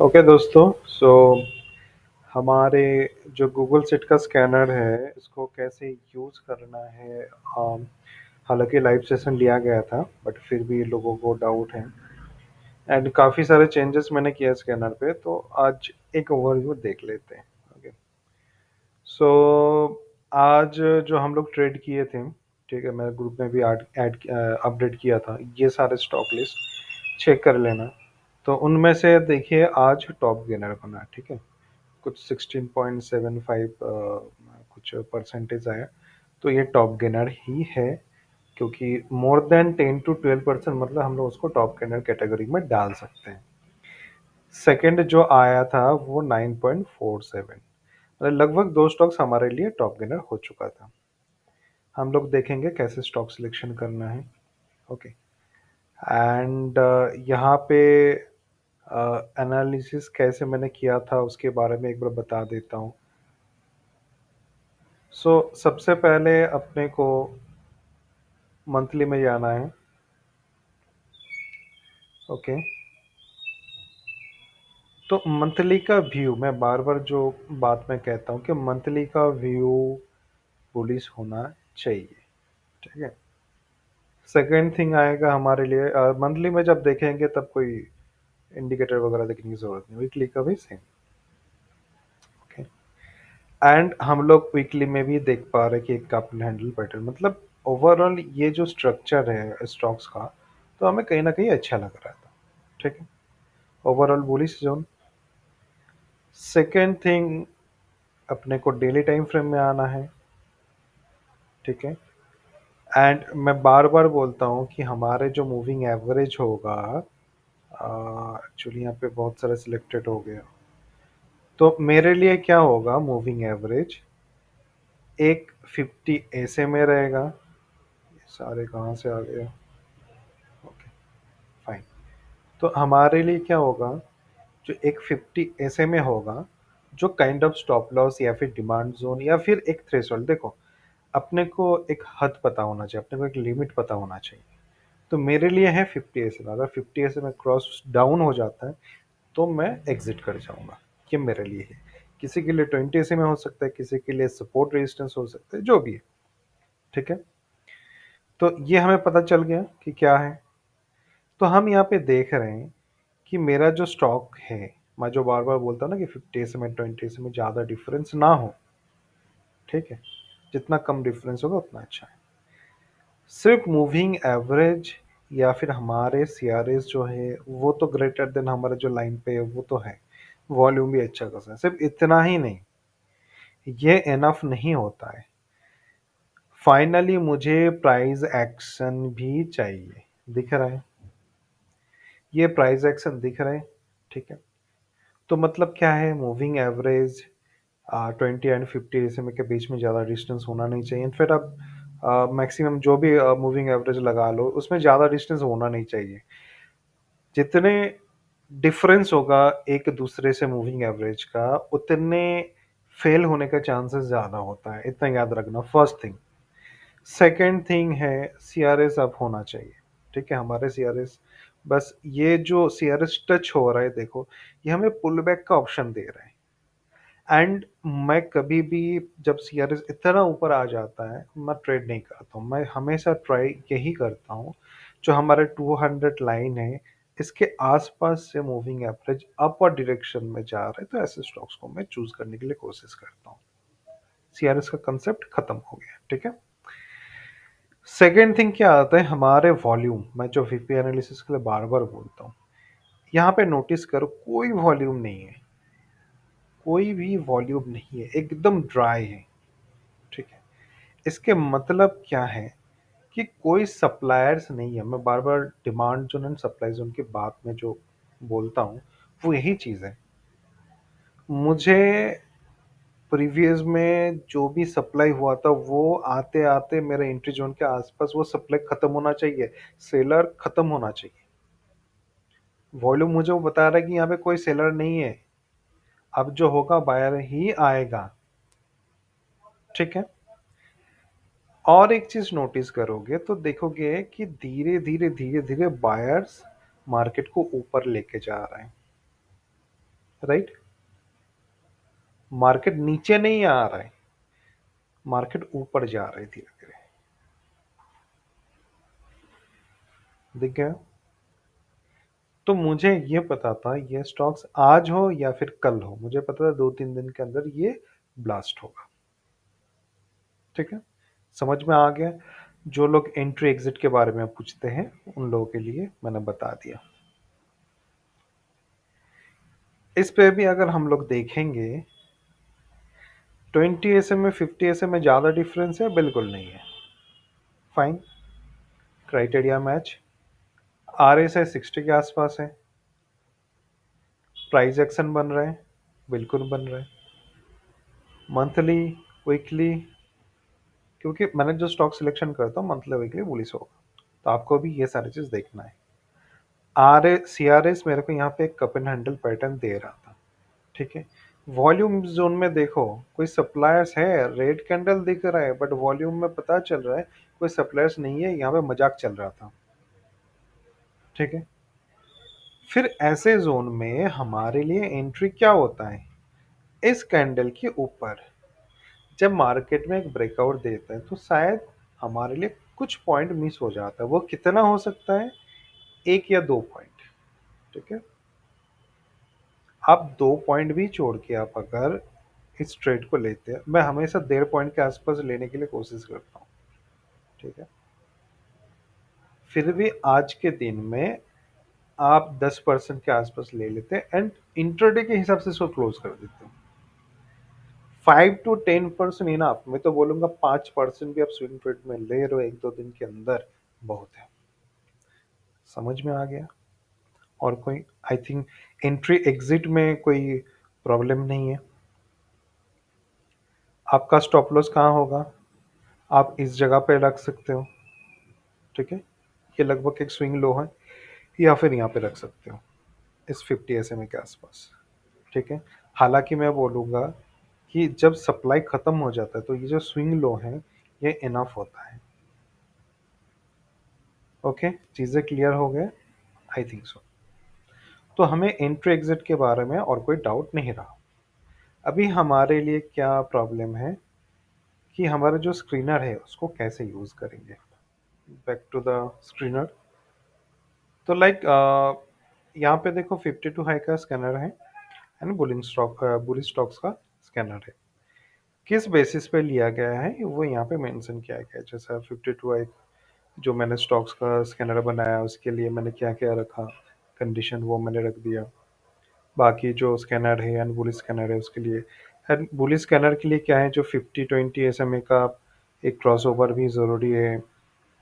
Okay दोस्तों। सो हमारे जो गूगल सेट का स्कैनर है इसको कैसे यूज़ करना है। हालांकि लाइव सेशन लिया गया था बट फिर भी लोगों को डाउट है एंड काफ़ी सारे चेंजेस मैंने किया स्कैनर पे, तो आज एक ओवरव्यू देख लेते हैं। ओके। सो आज जो हम लोग ट्रेड किए थे, ठीक है, मैं ग्रुप में भी ऐड ऐड अपडेट किया था, ये सारे स्टॉक लिस्ट चेक कर लेना। तो उनमें से देखिए आज टॉप गेनर बना है, ठीक है। कुछ 16.75 कुछ परसेंटेज आया, तो ये टॉप गेनर ही है, क्योंकि मोर देन 10 to 12% मतलब हम लोग उसको टॉप गेनर कैटेगरी में डाल सकते हैं। सेकंड जो आया था वो 9.47, मतलब लगभग दो स्टॉक्स हमारे लिए टॉप गेनर हो चुका था। हम लोग देखेंगे कैसे स्टॉक सिलेक्शन करना है। ओके। एंड यहाँ पे एनालिसिस कैसे मैंने किया था उसके बारे में एक बार बता देता हूँ। सबसे पहले अपने को मंथली में जाना है। ओके। तो मंथली का व्यू, मैं बार बार जो बात मैं कहता हूँ कि मंथली का व्यू बुलिश होना चाहिए, ठीक है। सेकंड थिंग आएगा हमारे लिए, मंथली में जब देखेंगे तब कोई इंडिकेटर वगैरह देखने की जरूरत नहीं, वीकली का भी सेम। ओके। एंड हम लोग वीकली में भी देख पा रहे कि एक कप हैंडल पैटर्न, मतलब ओवरऑल ये जो स्ट्रक्चर है स्टॉक्स का, तो हमें कहीं ना कहीं अच्छा लग रहा था, ठीक है। Overall bullish zone. Second thing, अपने को डेली टाइम फ्रेम में आना है, ठीक है। एंड मैं बार बार बोलता हूँ कि हमारे जो मूविंग एवरेज होगा, एक्चुअली यहाँ पे बहुत सारे सिलेक्टेड हो गया, तो मेरे लिए क्या होगा मूविंग एवरेज, एक 50 ऐसे में रहेगा। ये सारे कहाँ से आ गए? Okay, fine. तो हमारे लिए क्या होगा, जो एक 50 ऐसे में होगा, जो काइंड ऑफ स्टॉप लॉस या फिर डिमांड जोन या फिर एक थ्रेशोल्ड, देखो अपने को एक हद पता होना चाहिए, अपने को एक लिमिट पता होना चाहिए। तो मेरे लिए है 50 ऐसे में, अगर 50 ऐसे में क्रॉस डाउन हो जाता है तो मैं एग्जिट कर जाऊंगा। ये मेरे लिए है। किसी के लिए 20 ऐसे में हो सकता है, किसी के लिए सपोर्ट रेजिस्टेंस हो सकता है, जो भी है, ठीक है। तो ये हमें पता चल गया कि क्या है। तो हम यहाँ पे देख रहे हैं कि मेरा जो स्टॉक है, मैं जो बार बार बोलता हूँ ना कि 50 से में 20 से में ज़्यादा डिफरेंस ना हो, ठीक है। जितना कम डिफरेंस होगा उतना अच्छा है। सिर्फ मूविंग एवरेज या फिर हमारे सीआरएस जो है वो तो ग्रेटर देन हमारे जो लाइन पे है वो तो है, वॉल्यूम भी अच्छा खासा है, सिर्फ इतना ही नहीं, ये एनफ नहीं होता है। फाइनली मुझे प्राइस एक्शन भी चाहिए। दिख रहा है, ये प्राइस एक्शन दिख रहा है, ठीक है। तो मतलब क्या है, मूविंग एवरेज 20 एंड 50 SMA के बीच में ज़्यादा डिस्टेंस होना नहीं चाहिए। इनफैक्ट आप मैक्सिमम जो भी मूविंग एवरेज लगा लो उसमें ज़्यादा डिस्टेंस होना नहीं चाहिए। जितने डिफरेंस होगा एक दूसरे से मूविंग एवरेज का, उतने फेल होने का चांसेस ज़्यादा होता है, इतना याद रखना, फर्स्ट थिंग। सेकेंड थिंग है, सीआरएस अप होना चाहिए, ठीक है। हमारे सीआरएस, बस ये जो सीआरएस टच हो रहा है देखो, ये हमें पुल बैक का ऑप्शन दे रहा है। एंड मैं कभी भी जब सीआरएस इतना ऊपर आ जाता है मैं ट्रेड नहीं करता हूँ, मैं हमेशा ट्राई यही करता हूँ, जो हमारे 200 लाइन है इसके आसपास से मूविंग एवरेज अपवर्ड डायरेक्शन में जा रहा है, तो ऐसे स्टॉक्स को मैं चूज करने के लिए कोशिश करता हूँ। सीआरएस का कंसेप्ट खत्म हो गया, ठीक है। सेकेंड थिंग क्या आता है, हमारे वॉल्यूम, मैं जो वीपी एनालिसिस के लिए बार बार बोलता हूँ, यहाँ पे नोटिस करो कोई वॉल्यूम नहीं है, कोई भी वॉल्यूम नहीं है, एकदम ड्राई है, ठीक है। इसके मतलब क्या है कि कोई सप्लायर्स नहीं है। मैं बार बार demand zone and supply zone की बात में जो बोलता हूँ वो यही चीज़ है। मुझे प्रीवियस में जो भी सप्लाई हुआ था वो आते आते मेरे एंट्री जोन के आसपास वो सप्लाई खत्म होना चाहिए, सेलर खत्म होना चाहिए। वॉल्यूम मुझे वो बता रहा है कि यहाँ पे कोई सेलर नहीं है, अब जो होगा बायर ही आएगा, ठीक है। और एक चीज नोटिस करोगे तो देखोगे कि धीरे धीरे धीरे धीरे बायर्स मार्केट को ऊपर लेके जा रहे हैं। राइट। मार्केट नीचे नहीं आ रहा है, मार्केट ऊपर जा रही थी धीरे। दिख गया। तो मुझे ये पता था ये स्टॉक्स आज हो या फिर कल हो, मुझे पता था 2-3 दिन के अंदर ये ब्लास्ट होगा। ठीक है, समझ में आ गया। जो लोग एंट्री एग्जिट के बारे में पूछते हैं उन लोगों के लिए मैंने बता दिया। इस पे भी अगर हम लोग देखेंगे 20 एसएम में 50 एसएम में ज़्यादा डिफरेंस है, बिल्कुल नहीं है। Fine, criteria match. आरएसआई 60 के आसपास है। प्राइस एक्शन बन रहा है, बिल्कुल बन रहा है। मंथली, वीकली, क्योंकि मैंने जो स्टॉक सिलेक्शन करता हूँ मंथली वीकली बुलिश होगा, तो आपको भी ये सारी चीज़ देखना है। R A C R S मेरे को यहाँ पे एक कप एंड हैंडल पैटर्न दे रहा था। ठीक है, वॉल्यूम जोन में देखो कोई सप्लायर्स है, रेड कैंडल दिख रहा है बट वॉल्यूम में पता चल रहा है कोई सप्लायर्स नहीं है, यहाँ पे मजाक चल रहा था। ठीक है, फिर ऐसे जोन में हमारे लिए एंट्री क्या होता है? इस कैंडल के ऊपर जब मार्केट में एक ब्रेकआउट देता है तो शायद हमारे लिए कुछ पॉइंट मिस हो जाता है। वो कितना हो सकता है? 1 या 2 पॉइंट। ठीक है, आप 2 पॉइंट भी छोड़ के आप अगर इस ट्रेड को लेते हैं, मैं हमेशा 1.5 पॉइंट के आसपास लेने के लिए कोशिश करता हूँ। ठीक है, फिर भी आज के दिन में आप 10% के आसपास ले लेते हैं एंड इंट्राडे के हिसाब से इसको क्लोज कर देते हैं। 5 to 10% इनफ, मैं तो बोलूंगा 5% भी आप स्विंग ट्रेड में ले रहे हो 1-2 दिन के अंदर, बहुत है। समझ में आ गया? और कोई, आई थिंक एंट्री एग्जिट में कोई प्रॉब्लम नहीं है। आपका स्टॉप लॉस कहाँ होगा? आप इस जगह पे रख सकते हो। ठीक है, ये लगभग एक स्विंग लो है, या फिर यहाँ पे रख सकते हो इस 50 SMA के आसपास। ठीक है, हालांकि मैं बोलूँगा कि जब सप्लाई खत्म हो जाता है तो ये जो स्विंग लो है ये इनफ होता है। ओके, चीज़ें क्लियर हो गए? I think so. तो हमें एंट्री एग्जिट के बारे में और कोई डाउट नहीं रहा। अभी हमारे लिए क्या प्रॉब्लम है कि हमारा जो स्क्रीनर है उसको कैसे यूज़ करेंगे। Back to the screener. तो लाइक यहाँ पे देखो 52 हाई का स्कैनर है एंड बुलिंग स्टॉक्स का स्कैनर है। किस बेसिस पे लिया गया है वो यहाँ पे मेंशन किया गया है। जैसा 52 आई जो मैंने स्टॉक्स का स्कैनर बनाया उसके लिए मैंने क्या क्या रखा कंडीशन, वो मैंने रख दिया। बाकी जो स्कैनर है एंड बुलिश स्कैनर है उसके लिए, एंड बुलिश स्कैनर के लिए क्या है, जो 50-20 SMA का एक क्रॉसओवर भी ज़रूरी है।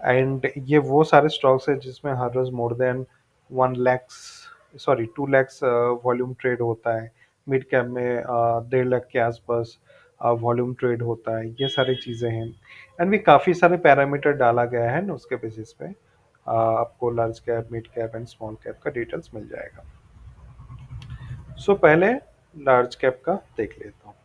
एंड ये वो सारे स्टॉक्स है जिसमें हर रोज more than 1 lakh, sorry 2 lakh volume trade होता है। मिड कैप में 1.5 लाख के आसपास वॉल्यूम ट्रेड होता है। ये सारी चीज़ें हैं एंड भी काफ़ी सारे पैरामीटर डाला गया है ना, उसके बेसिस पे आपको large cap, mid cap and small cap का डिटेल्स मिल जाएगा। सो पहले लार्ज कैप का देख लेता हूँ।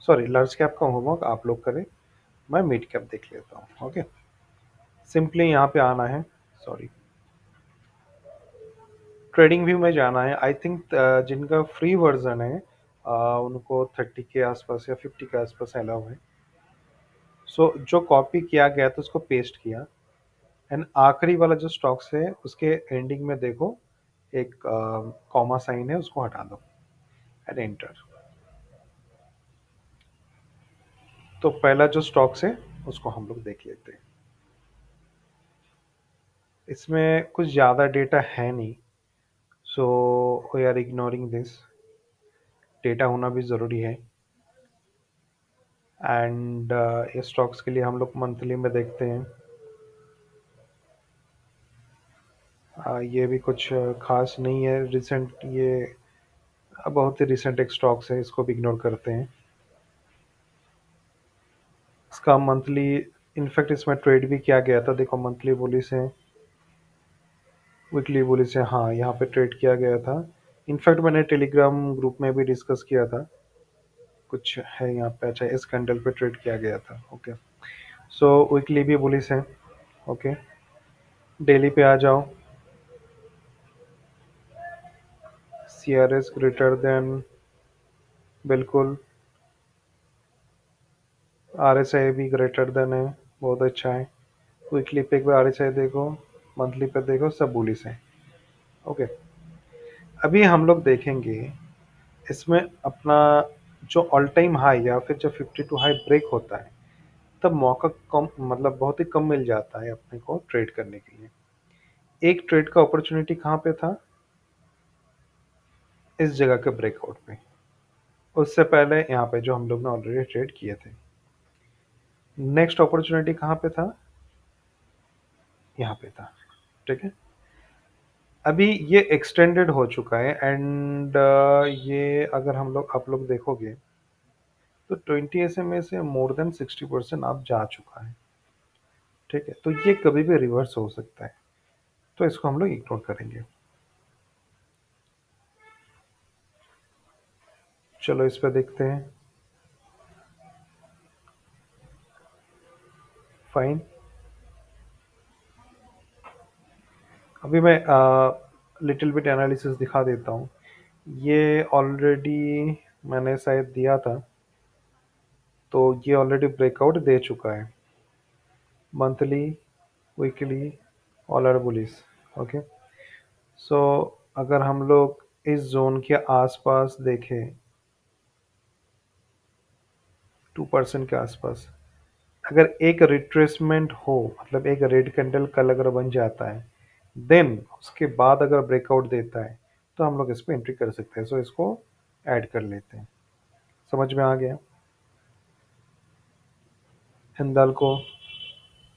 सॉरी, लार्ज कैप का होमवर्क आप लोग करें, मैं मिड कैप देख लेता हूँ। ओके, सिंपली यहाँ पे आना है। सॉरी, ट्रेडिंग व्यू में जाना है। आई थिंक जिनका फ्री वर्जन है उनको 30 के आसपास या 50 के आसपास अलाउ है। सो जो कॉपी किया गया तो उसको पेस्ट किया एंड आखिरी वाला जो स्टॉक्स है उसके एंडिंग में देखो एक कॉमा साइन है, उसको हटा दो एंड एंटर। तो पहला जो स्टॉक्स है उसको हम लोग देख लेते हैं। इसमें कुछ ज़्यादा डेटा है नहीं, so we are ignoring this. Data होना भी ज़रूरी है। एंड ये स्टॉक्स के लिए हम लोग मंथली में देखते हैं। ये भी कुछ खास नहीं है रिसेंट, ये बहुत ही रिसेंट एक स्टॉक्स है, इसको भी इग्नोर करते हैं। इसका मंथली, इनफैक्ट इसमें ट्रेड भी किया गया था, देखो मंथली बोली से, वीकली बोली से, हाँ यहाँ पे ट्रेड किया गया था। इनफैक्ट मैंने टेलीग्राम ग्रुप में भी डिस्कस किया था, कुछ है यहाँ पे। अच्छा, इस कैंडल पे ट्रेड किया गया था। ओके, सो वीकली भी बुलिस है। ओके, डेली पे आ जाओ। C R S greater than, बिल्कुल। आर एस आई भी ग्रेटर देन है, बहुत अच्छा है। वीकली पे आर एस आई देखो, मंथली पे देखो, सब बुलिश है। ओके, अभी हम लोग देखेंगे इसमें अपना जो ऑल टाइम हाई या फिर जो 52 हाई ब्रेक होता है, तब मौका कम, मतलब बहुत ही कम मिल जाता है अपने को ट्रेड करने के लिए। एक ट्रेड का अपॉर्चुनिटी कहाँ पे था? इस जगह के ब्रेकआउट पे। उससे पहले यहाँ पे जो हम लोग ने ऑलरेडी ट्रेड किए थे। नेक्स्ट अपॉर्चुनिटी कहाँ पे था? यहाँ पे था। ठीक है, अभी ये एक्सटेंडेड हो चुका है एंड ये अगर हम लोग आप लोग देखोगे तो 20 SMA से मोर देन 60% आप जा चुका है। ठीक है, तो ये कभी भी रिवर्स हो सकता है, तो इसको हम लोग इग्नोर करेंगे। चलो इस पे देखते हैं। फाइन, अभी मैं लिटिल बिट एनालिसिस दिखा देता हूँ। ये ऑलरेडी मैंने शायद दिया था, तो ये ऑलरेडी ब्रेकआउट दे चुका है। Monthly, weekly, all are bullish. Okay, so अगर हम लोग इस जोन के आसपास देखें, 2% के आसपास, अगर एक रिट्रेसमेंट हो, मतलब एक रेड कैंडल कल अगर बन जाता है, देन उसके बाद अगर ब्रेकआउट देता है, तो हम लोग इस पर एंट्री कर सकते हैं। सो इसको ऐड कर लेते हैं। समझ में आ गया? हिंदाल्को,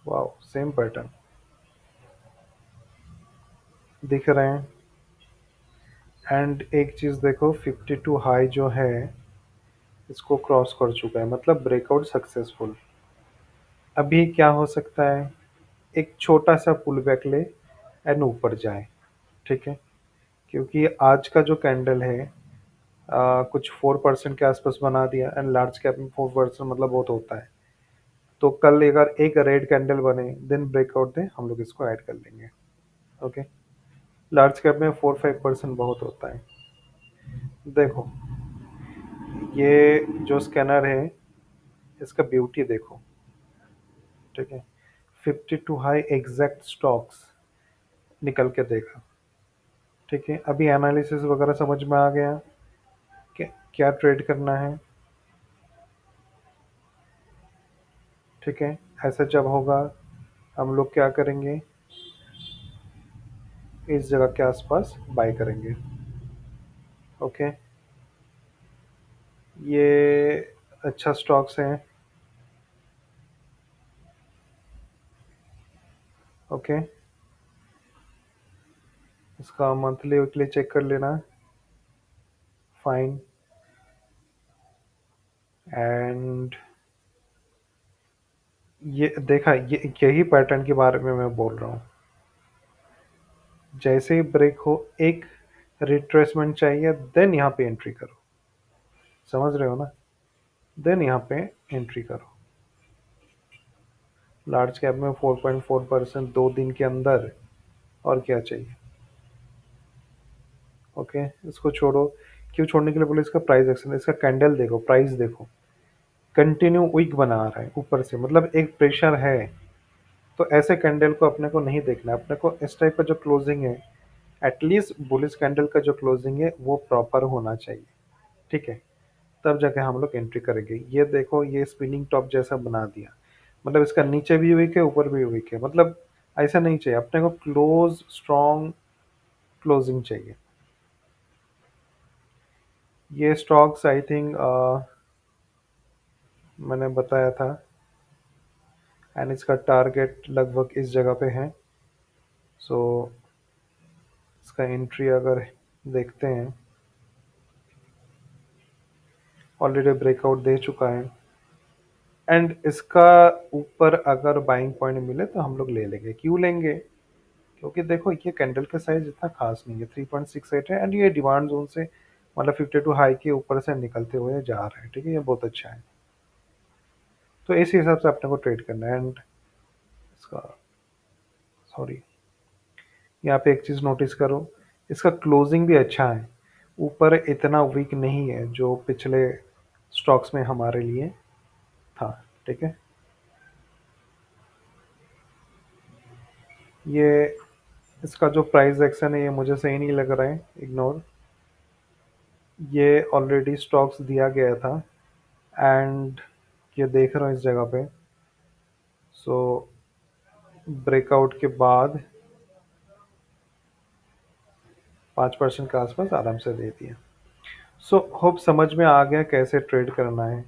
वाओ, सेम पैटर्न दिख रहे हैं। एंड एक चीज़ देखो, 52 हाई जो है इसको क्रॉस कर चुका है, मतलब ब्रेकआउट सक्सेसफुल। अभी क्या हो सकता है? एक छोटा सा पुल बैक ले एंड ऊपर जाए। ठीक है, क्योंकि आज का जो कैंडल है कुछ 4% के आसपास बना दिया एंड लार्ज कैप में 4% मतलब बहुत होता है। तो कल अगर एक रेड कैंडल बने, देन ब्रेकआउट दे, हम लोग इसको ऐड कर लेंगे। ओके, लार्ज कैप में 4-5% बहुत होता है। देखो, ये जो स्कैनर है इसका ब्यूटी देखो। ठीक है, 52 हाई एग्जैक्ट स्टॉक्स निकल के देखा। ठीक है, अभी एनालिसिस वगैरह समझ में आ गया कि क्या ट्रेड करना है। ठीक है, ऐसा जब होगा हम लोग क्या करेंगे, इस जगह के आसपास बाय करेंगे। ओके, ये अच्छा स्टॉक्स हैं। ओके, इसका मंथली वीकली चेक कर लेना। फाइन, एंड ये देखा, ये यही पैटर्न के बारे में मैं बोल रहा हूँ। जैसे ही ब्रेक हो, एक रिट्रेसमेंट चाहिए, देन यहाँ पे एंट्री करो। समझ रहे हो ना? देन यहाँ पे एंट्री करो। लार्ज कैप में 4.4% 2 दिन के अंदर, और क्या चाहिए? ओके, इसको छोड़ो। क्यों छोड़ने के लिए बोले? इसका प्राइस एक्शन, इसका कैंडल देखो, प्राइस देखो, कंटिन्यू वीक बना रहा है ऊपर से, मतलब एक प्रेशर है। तो ऐसे कैंडल को अपने को नहीं देखना है, अपने को इस टाइप का जो क्लोजिंग है, एटलीस्ट बुलिश कैंडल का जो क्लोजिंग है वो प्रॉपर होना चाहिए। ठीक है, तब जाके हम लोग एंट्री करेंगे। ये देखो, ये स्पिनिंग टॉप जैसा बना दिया, मतलब इसका नीचे भी वीक है, ऊपर भी वीक है, मतलब ऐसा नहीं चाहिए अपने को। क्लोज, स्ट्रॉन्ग क्लोजिंग चाहिए। ये स्टॉक्स आई थिंक मैंने बताया था, एंड इसका टारगेट लगभग इस जगह पे है। सो इसका एंट्री अगर देखते हैं, ऑलरेडी ब्रेकआउट दे चुका है, एंड इसका ऊपर अगर बाइंग पॉइंट मिले तो हम लोग ले लेंगे। क्यों लेंगे? क्योंकि देखो, ये कैंडल का साइज इतना खास नहीं है, 3.68 है, एंड ये डिमांड जोन से, मतलब 52 हाई के ऊपर से निकलते हुए जा रहा है। ठीक है, ये बहुत अच्छा है। तो इस हिसाब से अपने को ट्रेड करना है। एंड इसका, सॉरी, यहाँ पे एक चीज़ नोटिस करो, इसका क्लोजिंग भी अच्छा है, ऊपर इतना वीक नहीं है जो पिछले स्टॉक्स में हमारे लिए था। ठीक है, ये इसका जो प्राइस एक्शन है ये मुझे सही नहीं लग रहा है, इग्नोर। ये ऑलरेडी स्टॉक्स दिया गया था, एंड ये देख रहा हूँ इस जगह पे। सो ब्रेकआउट के बाद 5% के आसपास आराम से दे दिया। सो होप समझ में आ गया कैसे ट्रेड करना है।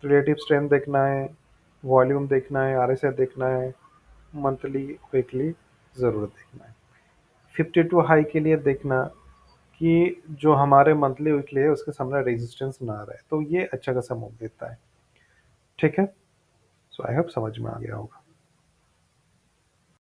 रिलेटिव स्ट्रेंथ देखना है, वॉल्यूम देखना है, आरएसआई देखना है, मंथली वीकली ज़रूर देखना है। 52 हाई के लिए देखना कि जो हमारे मंथली वीकली है उसके सामने रेजिस्टेंस ना रहे, तो ये अच्छा खासा मूव देता है। ठीक है, सो आई होप समझ में आ गया होगा।